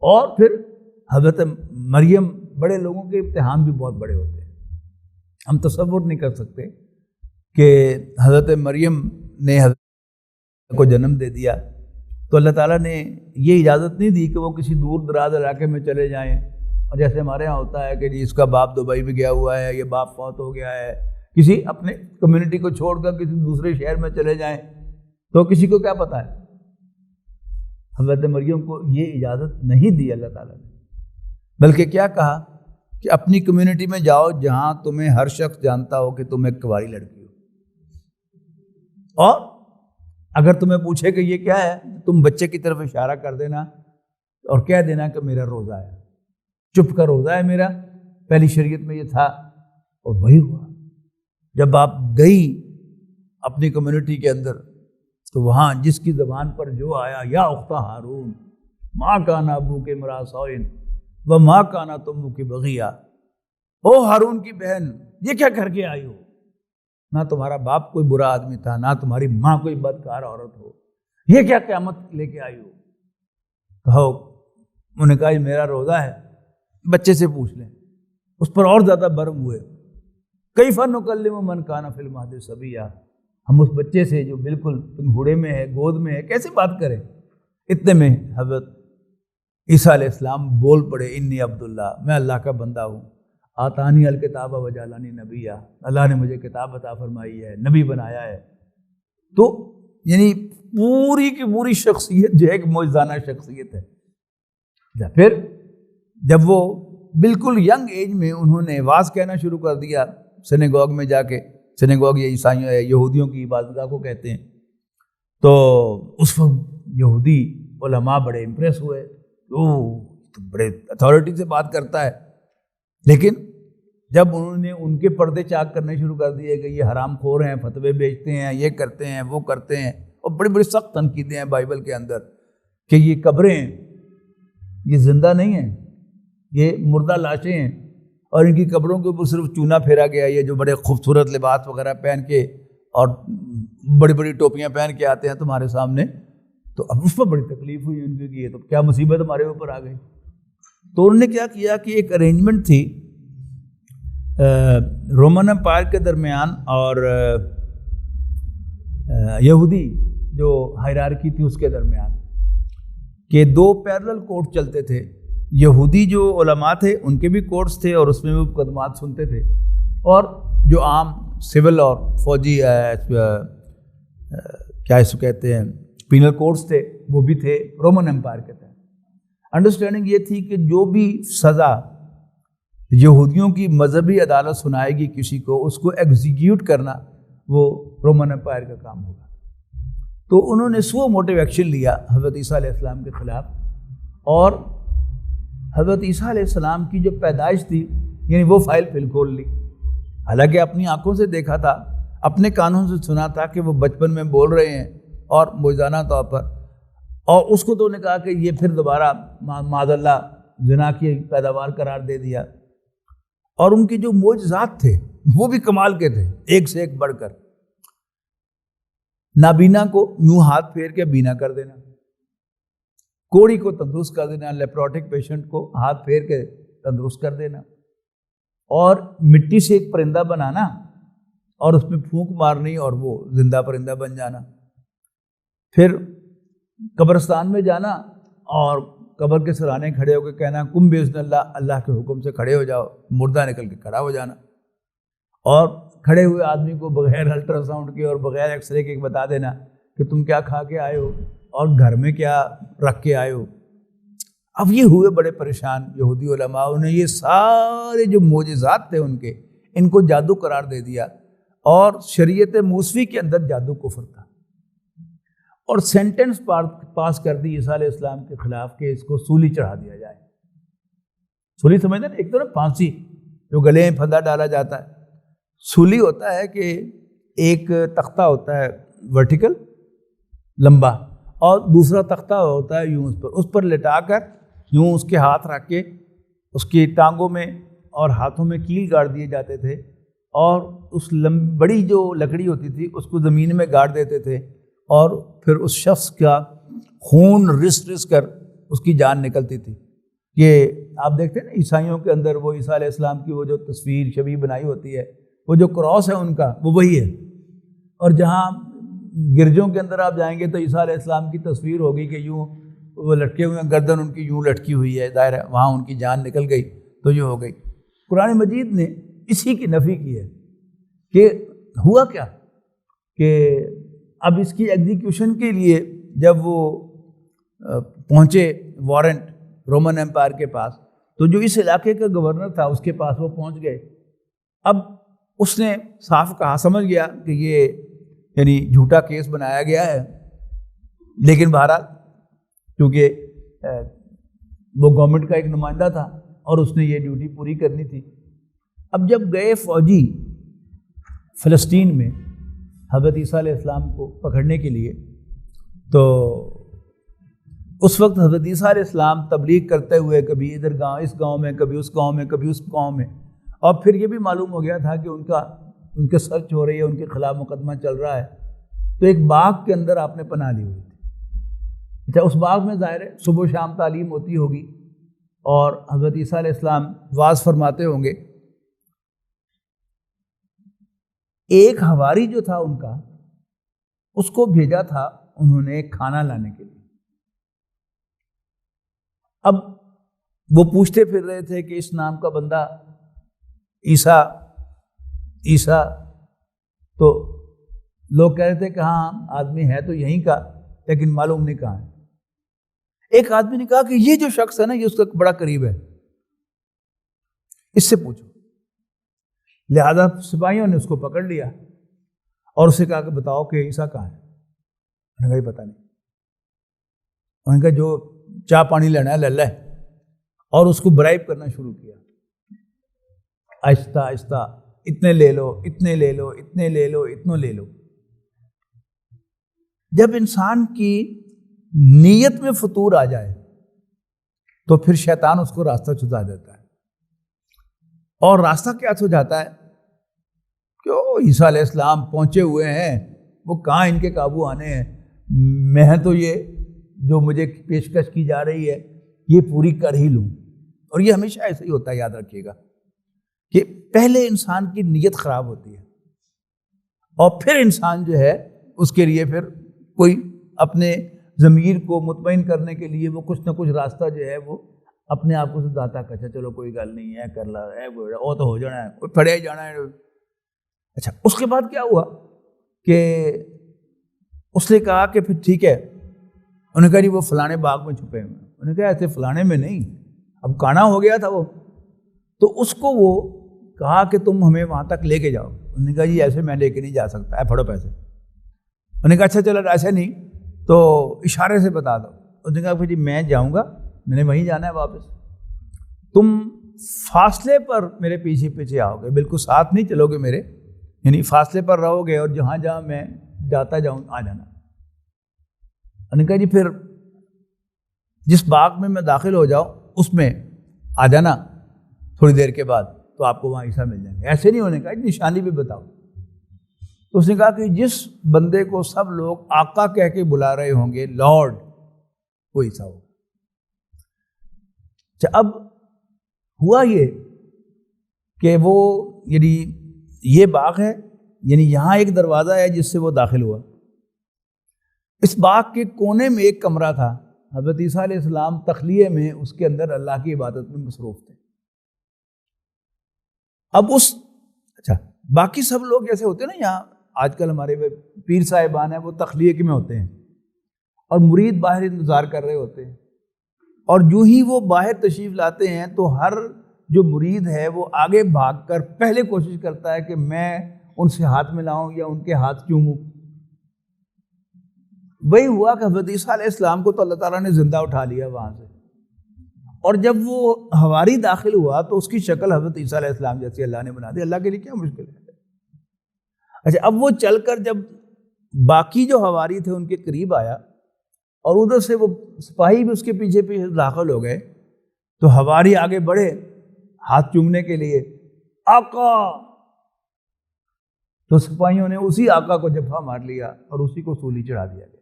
اور پھر حضرت مریم، بڑے لوگوں کے امتحان بھی بہت بڑے ہوتے ہیں. ہم تصور نہیں کر سکتے کہ حضرت مریم نے حضرت کو جنم دے دیا تو اللہ تعالیٰ نے یہ اجازت نہیں دی کہ وہ کسی دور دراز علاقے میں چلے جائیں. اور جیسے ہمارے ہاں ہوتا ہے کہ جی اس کا باپ دبئی میں گیا ہوا ہے، یہ باپ فوت ہو گیا ہے، کسی اپنے کمیونٹی کو چھوڑ کر کسی دوسرے شہر میں چلے جائیں تو کسی کو کیا پتہ ہے. حضرت مریم کو یہ اجازت نہیں دی اللہ تعالیٰ نے، بلکہ کیا کہا کہ اپنی کمیونٹی میں جاؤ جہاں تمہیں ہر شخص جانتا ہو کہ تم ایک کنواری لڑکی ہو، اور اگر تمہیں پوچھے کہ یہ کیا ہے تم بچے کی طرف اشارہ کر دینا اور کہہ دینا کہ میرا روزہ ہے، چپ کا روزہ ہے میرا. پہلی شریعت میں یہ تھا اور وہی ہوا. جب آپ گئی اپنی کمیونٹی کے اندر تو وہاں جس کی زبان پر جو آیا، یا اختہ ہارون ماں کانا ابو کے مرا سوئن و ماں کانا تم کی بغیا، او ہارون کی بہن یہ کیا کر کے آئی ہو؟ نہ تمہارا باپ کوئی برا آدمی تھا، نہ تمہاری ماں کوئی بدکار عورت ہو، یہ کیا قیامت لے کے آئی ہو؟ کہو انہوں نے کہا یہ میرا روزہ ہے. بچے سے پوچھ لیں. اس پر اور زیادہ برم ہوئے. کیف نکلم من کان فی المہد صبیا، ہم اس بچے سے جو بالکل گھوڑے میں ہے، گود میں ہے، کیسے بات کریں؟ اتنے میں حضرت عیسیٰ علیہ السلام بول پڑے، انی عبداللہ، میں اللہ کا بندہ ہوں، آتانی الکتاب وجعلنی نبیا، اللہ نے مجھے کتاب عطا فرمائی ہے، نبی بنایا ہے. تو یعنی پوری کی پوری شخصیت جو ہے ایک معجزانہ شخصیت ہے. پھر جب وہ بالکل ینگ ایج میں انہوں نے واز کہنا شروع کر دیا سینیگوگ میں جا کے، سینیگوگ یہ عیسائیوں یہودیوں کی عبادتگاہ کو کہتے ہیں، تو اس وقت یہودی علماء بڑے امپریس ہوئے، تو بڑے اتھارٹی سے بات کرتا ہے. لیکن جب انہوں نے ان کے پردے چاک کرنے شروع کر دیے کہ یہ حرام خور ہیں، فتوے بیچتے ہیں، یہ کرتے ہیں، وہ کرتے ہیں، اور بڑی بڑی سخت تنقیدیں ہیں بائبل کے اندر کہ یہ قبریں یہ زندہ نہیں ہیں، یہ مردہ لاشیں ہیں، اور ان کی قبروں کے اوپر صرف چونا پھیرا گیا. یہ جو بڑے خوبصورت لباس وغیرہ پہن کے اور بڑی بڑی ٹوپیاں پہن کے آتے ہیں تمہارے سامنے، تو اب اس پر بڑی تکلیف ہوئی ان کی، یہ تو کیا مصیبت ہمارے اوپر آ گئی. تو انہوں نے کیا کیا کہ ایک ارینجمنٹ تھی رومن امپائر کے درمیان اور یہودی جو ہائرارکی تھی اس کے درمیان، کہ دو پیرلل کورٹ چلتے تھے. یہودی جو علماء تھے ان کے بھی کورٹس تھے اور اس میں وہ مقدمات سنتے تھے، اور جو عام سول اور فوجی کیا اس کو کہتے ہیں پینل کورٹس تھے وہ بھی تھے رومن امپائر کے تحت. انڈرسٹینڈنگ یہ تھی کہ جو بھی سزا یہودیوں کی مذہبی عدالت سنائے گی کسی کو، اس کو ایگزیکیوٹ کرنا وہ رومن امپائر کا کام ہوگا. تو انہوں نے سو موٹو ایکشن لیا حضرت عیسیٰ علیہ السلام کے خلاف، اور حضرت عیسیٰ علیہ السلام کی جو پیدائش تھی یعنی وہ فائل پھل کھول لی. حالانکہ اپنی آنکھوں سے دیکھا تھا، اپنے کانوں سے سنا تھا کہ وہ بچپن میں بول رہے ہیں اور معجزانہ طور پر، اور اس کو تو نے کہا کہ یہ پھر دوبارہ معاذ اللہ زنا کی پیداوار قرار دے دیا. اور ان کے جو معجزات تھے وہ بھی کمال کے تھے، ایک سے ایک بڑھ کر. نابینا کو یوں ہاتھ پھیر کے بینا کر دینا، کوڑی کو تندرست کر دینا، لیپروٹک پیشنٹ کو ہاتھ پھیر کے تندرست کر دینا، اور مٹی سے ایک پرندہ بنانا اور اس میں پھونک مارنی اور وہ زندہ پرندہ بن جانا. پھر قبرستان میں جانا اور قبر کے سرانے کھڑے ہو کے کہنا کم باذن اللہ، اللہ کے حکم سے کھڑے ہو جاؤ، مردہ نکل کے کھڑا ہو جانا، اور کھڑے ہوئے آدمی کو بغیر الٹرا ساؤنڈ کے اور بغیر ایکس رے کے بتا دینا کہ تم کیا کھا کے آئے ہو اور گھر میں کیا رکھ کے آئے ہو. اب یہ ہوئے بڑے پریشان یہودی علماء نے، یہ سارے جو معجزات تھے ان کو جادو قرار دے دیا، اور شریعت موسوی کے اندر جادو کفر تھا، اور سینٹنس پاس کر دی عیسیٰ علیہ السلام کے خلاف کہ اس کو سولی چڑھا دیا جائے. سولی سمجھتے ہیں ایک تو نا پھانسی جو گلے میں پھندا ڈالا جاتا ہے، سولی ہوتا ہے کہ ایک تختہ ہوتا ہے ورٹیکل لمبا، اور دوسرا تختہ ہوتا ہے یوں اس پر لٹا کر یوں اس کے ہاتھ رکھ کے اس کی ٹانگوں میں اور ہاتھوں میں کیل گاڑ دیے جاتے تھے، اور اس بڑی جو لکڑی ہوتی تھی اس کو زمین میں گاڑ دیتے تھے، اور پھر اس شخص کا خون رس رس کر اس کی جان نکلتی تھی. کہ آپ دیکھتے ہیں نا عیسائیوں کے اندر وہ عیسیٰ علیہ السلام کی وہ جو تصویر شبیہ بنائی ہوتی ہے، وہ جو کراس ہے ان کا وہ وہی ہے، اور جہاں گرجوں کے اندر آپ جائیں گے تو عیسیٰ علیہ السلام کی تصویر ہوگی کہ یوں وہ لٹکے ہوئے ہیں، گردن ان کی یوں لٹکی ہوئی ہے، ظاہر ہے وہاں ان کی جان نکل گئی تو یہ ہو گئی۔ قرآن مجید نے اسی کی نفی کی ہے کہ ہوا کیا کہ اب اس کی ایگزیکیوشن کے لیے جب وہ پہنچے وارنٹ رومن امپائر کے پاس، تو جو اس علاقے کا گورنر تھا اس کے پاس وہ پہنچ گئے۔ اب اس نے صاف کہا، سمجھ گیا کہ یہ یعنی جھوٹا کیس بنایا گیا ہے، لیکن بہرحال کیونکہ وہ گورنمنٹ کا ایک نمائندہ تھا اور اس نے یہ ڈیوٹی پوری کرنی تھی۔ اب جب گئے فوجی فلسطین میں حضرت عیسیٰ علیہ السلام کو پکڑنے کے لیے، تو اس وقت حضرت عیسیٰ علیہ السلام تبلیغ کرتے ہوئے کبھی ادھر گاؤں، اس گاؤں میں، کبھی اس گاؤں میں، کبھی اس گاؤں میں، اور پھر یہ بھی معلوم ہو گیا تھا کہ ان کے سرچ ہو رہی ہے، ان کے خلاف مقدمہ چل رہا ہے، تو ایک باغ کے اندر آپ نے پناہ لی ہوئی تھی۔ اچھا، اس باغ میں ظاہر ہے صبح و شام تعلیم ہوتی ہوگی اور حضرت عیسیٰ علیہ السلام واعظ فرماتے ہوں گے۔ ایک حواری جو تھا ان کا، اس کو بھیجا تھا انہوں نے کھانا لانے کے لیے۔ اب وہ پوچھتے پھر رہے تھے کہ اس نام کا بندہ عیسیٰ، تو لوگ کہہ رہے تھے کہ ہاں آدمی ہے تو یہیں کا، لیکن معلوم نہیں کہاں ہے۔ ایک آدمی نے کہا کہ یہ جو شخص ہے نا، یہ اس کا بڑا قریب ہے، اس سے پوچھو۔ لہذا سپاہیوں نے اس کو پکڑ لیا اور اسے کہا کہ بتاؤ کہ عیسیٰ کہاں ہے؟ انہوں نے کہا پتہ نہیں۔ انہوں نے کہا جو چاہ پانی لینا ہے لے لے، اور اس کو برائب کرنا شروع کیا، آہستہ آہستہ، اتنے لے لو، اتنے لے لو، اتنے لے لو، اتنے لے لو۔ جب انسان کی نیت میں فطور آ جائے تو پھر شیطان اس کو راستہ سجھا دیتا ہے، اور راستہ کیا سجھاتا ہے کہ عیسیٰ علیہ السلام پہنچے ہوئے ہیں، وہ کہاں ان کے قابو آنے ہیں، میں تو یہ جو مجھے پیشکش کی جا رہی ہے یہ پوری کر ہی لوں۔ اور یہ ہمیشہ ایسا ہی ہوتا ہے، یاد رکھیے گا کہ پہلے انسان کی نیت خراب ہوتی ہے اور پھر انسان جو ہے اس کے لیے پھر کوئی اپنے ضمیر کو مطمئن کرنے کے لیے وہ کچھ نہ کچھ راستہ جو ہے وہ اپنے آپ کو سدھاتا کہ اچھا چلو کوئی گل نہیں ہے، کر لا ہے وہ تو ہو جانا ہے، کوئی پڑے ہی جانا ہے۔ اچھا، اس کے بعد کیا ہوا کہ اس نے کہا کہ پھر ٹھیک ہے، انہوں نے کہا جی وہ فلانے باغ میں چھپے ہوئے ہیں۔ انہوں نے کہا ایسے فلانے میں نہیں، اب کانا ہو گیا تھا وہ، تو اس کو وہ کہا کہ تم ہمیں وہاں تک لے کے جاؤ۔ انہوں نے کہا جی ایسے میں لے کے نہیں جا سکتا ہے، پھڑو پیسے۔ انہوں نے کہا اچھا چلو ایسے نہیں تو اشارے سے بتا دو۔ انہوں نے کہا پھر جی میں جاؤں گا، میں نے وہیں جانا ہے واپس، تم فاصلے پر میرے پیچھے پیچھے آؤ گے، بالکل ساتھ نہیں چلو گے میرے، یعنی فاصلے پر رہو گے اور جہاں جہاں میں جاتا جاؤں آ جانا۔ انہوں نے کہا جی پھر جس باغ میں داخل ہو جاؤ اس میں آ جانا تھوڑی دیر کے بعد، تو آپ کو وہاں عیسیٰ مل جائیں گے۔ ایسے نہیں، ہونے کا نشانی بھی بتاؤ۔ تو اس نے کہا کہ جس بندے کو سب لوگ آقا کہہ کے بلا رہے ہوں گے، لارڈ، وہ عیسیٰ ہوگا۔ اچھا، اب ہوا یہ کہ وہ یعنی یہ باغ ہے، یعنی یہاں ایک دروازہ ہے جس سے وہ داخل ہوا۔ اس باغ کے کونے میں ایک کمرہ تھا، حضرت عیسیٰ علیہ السلام تخلیے میں اس کے اندر اللہ کی عبادت میں مصروف تھے۔ اب اچھا باقی سب لوگ جیسے ہوتے ہیں نا، یہاں آج کل ہمارے پیر صاحبان ہیں وہ تخلیے کے میں ہوتے ہیں اور مرید باہر انتظار کر رہے ہوتے ہیں، اور جو ہی وہ باہر تشریف لاتے ہیں تو ہر جو مرید ہے وہ آگے بھاگ کر پہلے کوشش کرتا ہے کہ میں ان سے ہاتھ ملاؤں یا ان کے ہاتھ چوموں۔ وہی ہوا کہ حضرت عیسیٰ علیہ السلام کو تو اللہ تعالیٰ نے زندہ اٹھا لیا وہاں سے، اور جب وہ حواری داخل ہوا تو اس کی شکل حضرت عیسیٰ علیہ السلام جیسی اللہ نے بنا دی۔ اللہ کے لیے کیا مشکل ہے۔ اچھا، اب وہ چل کر جب باقی جو حواری تھے ان کے قریب آیا اور ادھر سے وہ سپاہی بھی اس کے پیچھے پیچھے داخل ہو گئے، تو حواری آگے بڑھے ہاتھ چومنے کے لیے، آقا، تو سپاہیوں نے اسی آقا کو جبھا مار لیا اور اسی کو سولی چڑھا دیا گیا۔